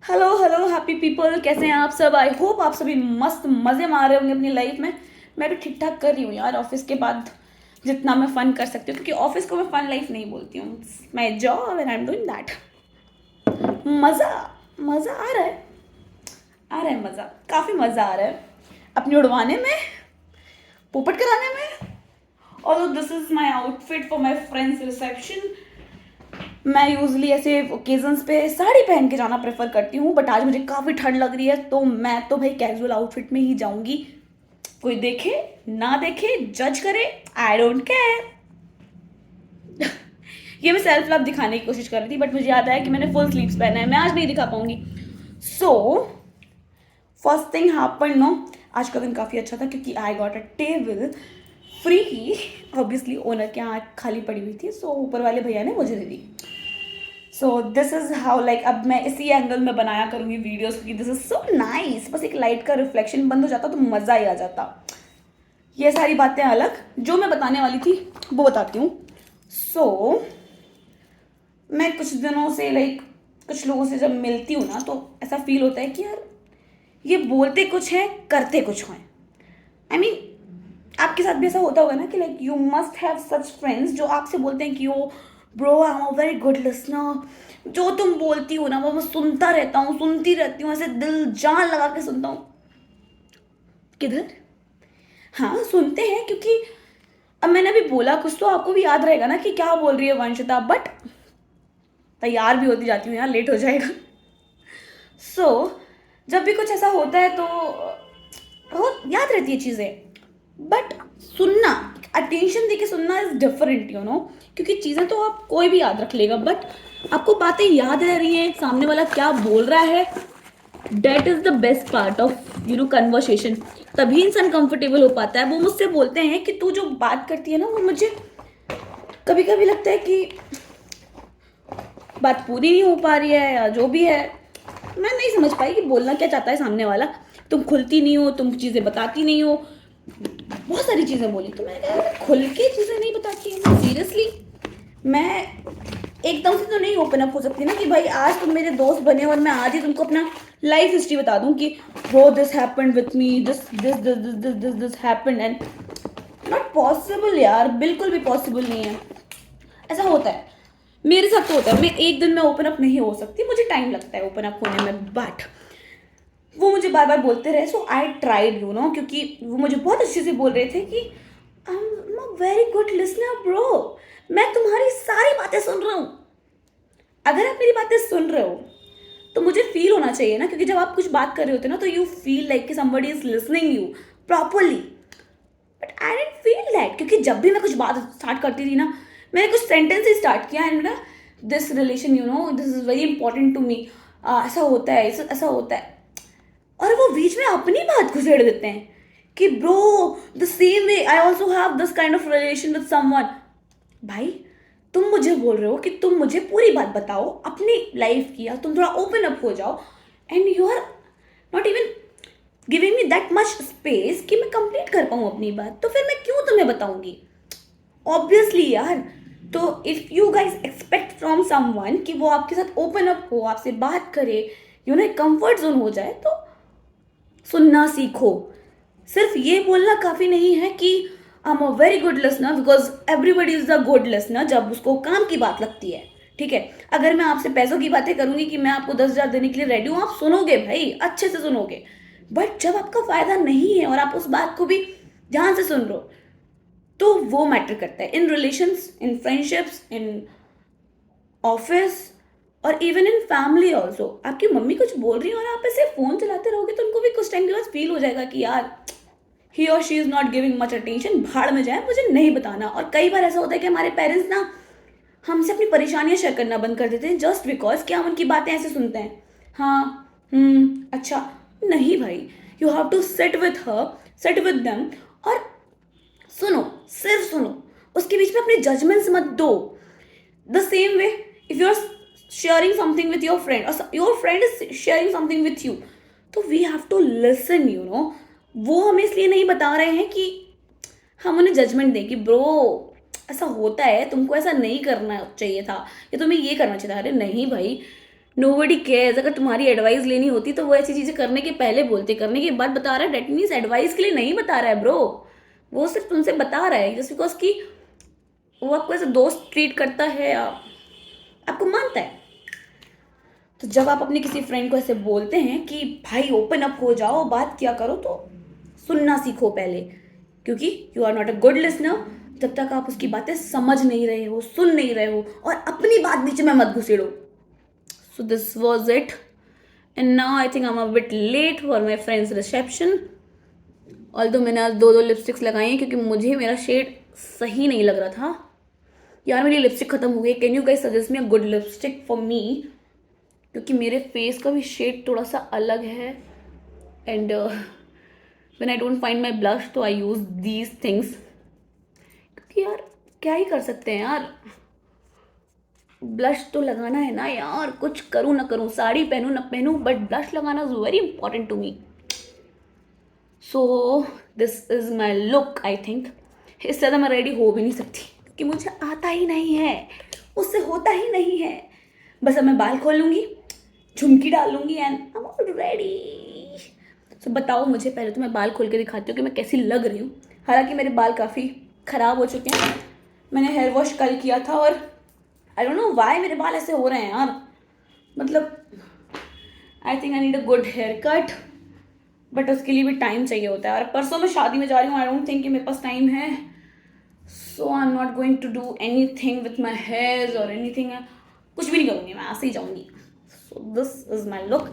Hello hello happy people, कैसे हैं आप सब। आई होप आप सभी मस्त मज़े मार रहे होंगे अपनी लाइफ में। मैं भी ठीक ठाक कर रही हूँ यार, ऑफिस के बाद जितना मैं फ़न कर सकती हूँ, क्योंकि ऑफिस को मैं फ़न लाइफ नहीं बोलती हूँ। My job and I am doing that. मज़ा मज़ा आ रहा है मज़ा, काफ़ी मज़ा आ रहा है अपनी उड़वाने में, पोपट कराने में। और this is my outfit for my friends reception. मैं यूजली ऐसे ओकेजन्स पे साड़ी पहन के जाना प्रेफर करती हूँ, बट आज मुझे काफ़ी ठंड लग रही है, तो मैं तो भाई कैजुअल आउटफिट में ही जाऊंगी। कोई देखे ना देखे, जज करे, आई डोंट केयर। ये मैं सेल्फ लव दिखाने की कोशिश कर रही थी, बट मुझे याद आया कि मैंने फुल स्लीव्स पहना है, मैं आज नहीं दिखा पाऊंगी। So first thing happen no, आज का दिन काफ़ी अच्छा था क्योंकि I got a table free ही। ऑब्वियसली ओनर के यहाँ खाली पड़ी हुई थी, सो ऊपर वाले भैया ने मुझे दे दी। So this is how, like अब मैं इसी एंगल में बनाया करूँगी वीडियोस, क्योंकि दिस इज़ सो नाइस। बस एक लाइट का रिफ्लेक्शन बंद हो जाता तो मज़ा ही आ जाता। ये सारी बातें अलग, जो मैं बताने वाली थी वो बताती हूँ। सो मैं कुछ दिनों से लाइक कुछ लोगों से जब मिलती हूँ ना, तो ऐसा फील होता है कि यार ये बोलते कुछ हैं करते कुछ हैं। आई मीन आपके साथ भी ऐसा होता होगा ना कि like you must have such friends जो आपसे बोलते हैं कि oh bro I am a very good listener, जो तुम बोलती हो ना वो मैं सुनता रहता हूँ, सुनती रहती हूँ, ऐसे दिल जान लगा के सुनता हूँ। किधर? हाँ सुनते हैं, क्योंकि अब मैंने अभी बोला कुछ तो आपको भी याद रहेगा ना कि क्या बोल रही है वंशिता, बट तैयार भी होती जाती हूँ यार, लेट हो जाएगा। जब भी कुछ ऐसा होता है तो बहुत याद रहती है चीज़ें, बट सुनना, अटेंशन देके सुनना इज डिफरेंट यू नो। क्योंकि चीज़ें तो आप कोई भी याद रख लेगा, बट आपको बातें याद रह रही हैं, सामने वाला क्या बोल रहा है, date is the best part of conversation. तभी इंसान कंफर्टेबल हो पाता है। वो मुझसे बोलते हैं कि तू जो बात करती है ना, वो मुझे कभी कभी लगता है कि बात पूरी नहीं हो पा रही है, या जो भी है मैं नहीं समझ पाई कि बोलना क्या चाहता है सामने वाला। तुम खुलती नहीं हो, तुम चीज़ें बताती नहीं हो, बहुत सारी चीज़ें बोली। तो मैंने कहा खुल के चीज़ें नहीं बताती हूँ सीरियसली। मैं एकदम से तो नहीं ओपन अप हो सकती ना कि भाई आज तुम मेरे दोस्त बने और मैं आज ही तुमको अपना लाइफ हिस्ट्री बता दूं कि bro this happened with me, this this this this this this this happened and not possible यार, बिल्कुल भी पॉसिबल नहीं है। ऐसा होता है, मेरे साथ तो होता है। मैं एक दिन में ओपन अप नहीं हो सकती, मुझे टाइम लगता है ओपन अप होने में, बट वो मुझे बार बार बोलते रहे, सो आई ट्राइड यू नो। क्योंकि वो मुझे बहुत अच्छे से बोल रहे थे कि आई am a very good listener bro, मैं तुम्हारी सारी बातें सुन रहा हूँ। अगर आप मेरी बातें सुन रहे हो तो मुझे फील होना चाहिए ना, क्योंकि जब आप कुछ बात कर रहे होते हो ना, तो यू फील लाइक कि somebody is listening you properly. But I didn't feel that, क्योंकि जब भी मैं कुछ बात स्टार्ट करती थी ना, मैंने कुछ सेंटेंस ही स्टार्ट किया एंड ना, this relation you know this is very important to me, ऐसा होता है, ऐसा होता है। और वो बीच में अपनी बात घुसेड़ देते हैं कि bro the same way I also have this kind of relation with someone. भाई तुम मुझे बोल रहे हो कि तुम मुझे पूरी बात बताओ अपनी लाइफ की, या तुम थोड़ा ओपन अप हो जाओ, and you are not even giving me that much space कि मैं कंप्लीट कर पाऊँ अपनी बात। तो फिर मैं क्यों तुम्हें बताऊंगी? ऑब्वियसली यार। तो if you guys expect from someone कि वो आपके साथ ओपन अप हो, आपसे बात करे, यू नो कंफर्ट जोन हो जाए, तो सुनना सीखो। सिर्फ ये बोलना काफ़ी नहीं है कि आई am a very good listener, because everybody is a good listener जब उसको काम की बात लगती है। ठीक है, अगर मैं आपसे पैसों की बातें करूंगी कि मैं आपको 10,000 देने के लिए रेडी हूँ, आप सुनोगे भाई, अच्छे से सुनोगे। बट जब आपका फायदा नहीं है और आप उस बात को भी ध्यान से सुन रहे हो, तो वो मैटर करता है in relations, in friendships, in office, और इवन इन फैमिली ऑल्सो। आपकी मम्मी कुछ बोल रही है और आप ऐसे फोन चलाते रहोगे, तो उनको भी कुछ टाइम के बाद फील हो जाएगा कि यार ही और she is not giving much attention, भाड़ में जाए, मुझे नहीं बताना। और कई बार ऐसा होता है कि हमारे पेरेंट्स ना हमसे अपनी परेशानियां शेयर करना बंद कर देते हैं, जस्ट बिकॉज कि हम उनकी बातें ऐसे सुनते हैं। हाँ, अच्छा। नहीं भाई, you have to sit with her, sit with them, और सुनो, सिर्फ सुनो। उसके बीच में अपने जजमेंट्स मत दो। The same way, if you are sharing something with your friend or your friend is sharing something with you, तो we have to listen you know। वो हमें इसलिए नहीं बता रहे हैं कि हम उन्हें जजमेंट दें कि ब्रो ऐसा होता है, तुमको ऐसा नहीं करना चाहिए था, या तुम्हें ये करना चाहिए था। अरे नहीं भाई, नोबडी केयर्स। अगर तुम्हारी एडवाइस लेनी होती तो वो ऐसी चीजें करने के पहले बोलते, करने के बाद बता रहा है, डेट मीन्स एडवाइस के लिए नहीं बता रहा है ब्रो। वो सिर्फ तुमसे बता रहा है जस्ट बिकॉज कि वो आपको ऐसे दोस्त ट्रीट करता है, आपको मानता है। तो जब आप अपने किसी फ्रेंड को ऐसे बोलते हैं कि भाई ओपन अप हो जाओ, बात किया करो, तो सुनना सीखो पहले, क्योंकि you are not a good listener जब तक आप उसकी बातें समझ नहीं रहे हो, सुन नहीं रहे हो, और अपनी बात बीच में मत घुसेड़ो। So this was it, and now I think I'm a bit late for my friend's reception. Although मैंने आज दो लिपस्टिक्स लगाई हैं क्योंकि मुझे मेरा शेड सही नहीं लग रहा था। यार मेरी लिपस्टिक खत्म हो गई, can you guys suggest me a good lipstick for me, क्योंकि मेरे फेस का भी शेड थोड़ा सा अलग है। And when I don't find my blush तो आई यूज दीज थिंग्स, क्योंकि यार क्या ही कर सकते हैं यार, ब्लश तो लगाना है ना यार, कुछ करूँ ना करूँ, साड़ी पहनूँ ना पहनूँ, बट ब्लश लगाना is very important to me. So this is my look I think. इससे ज़्यादा मैं रेडी हो भी नहीं सकती क्योंकि मुझे आता ही नहीं है, उससे होता ही नहीं है। बस अब मैं बाल खोल लूँगी, झुमकी डाल लूँगी and I am all ready. So बताओ मुझे, पहले तो मैं बाल खोल के दिखाती हूँ कि मैं कैसी लग रही हूँ। हालांकि मेरे बाल काफ़ी ख़राब हो चुके हैं, मैंने हेयर वॉश कल किया था और आई डोंट नो वाई मेरे बाल ऐसे हो रहे हैं यार। मतलब I think I need a good haircut, but उसके लिए भी टाइम चाहिए होता है, और परसों मैं शादी में जा रही हूँ, आई डोंट थिंक कि मेरे पास टाइम है। So I am not going to do anything with my hairs और एनी थिंग, कुछ भी नहीं करूँगी, मैं ऐसे ही जाऊँगी। So this is my look,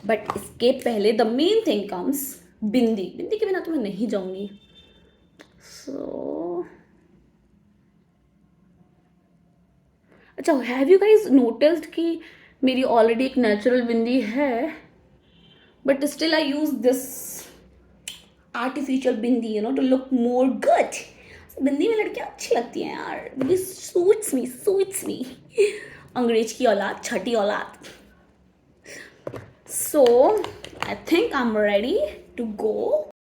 but इसके पहले the main thing comes bindi. Bindi के बिना तो मैं नहीं जाऊँगी। सो अच्छा, हैव यू गाइज नोटिस्ड कि मेरी ऑलरेडी एक नेचुरल बिंदी है, but still I use this artificial bindi you know to look more good. Bindi में लड़कियां अच्छी लगती हैं यार, बिंदी सूट्स मी अंग्रेज की औलाद, छठी औलाद। So I think I am ready to go.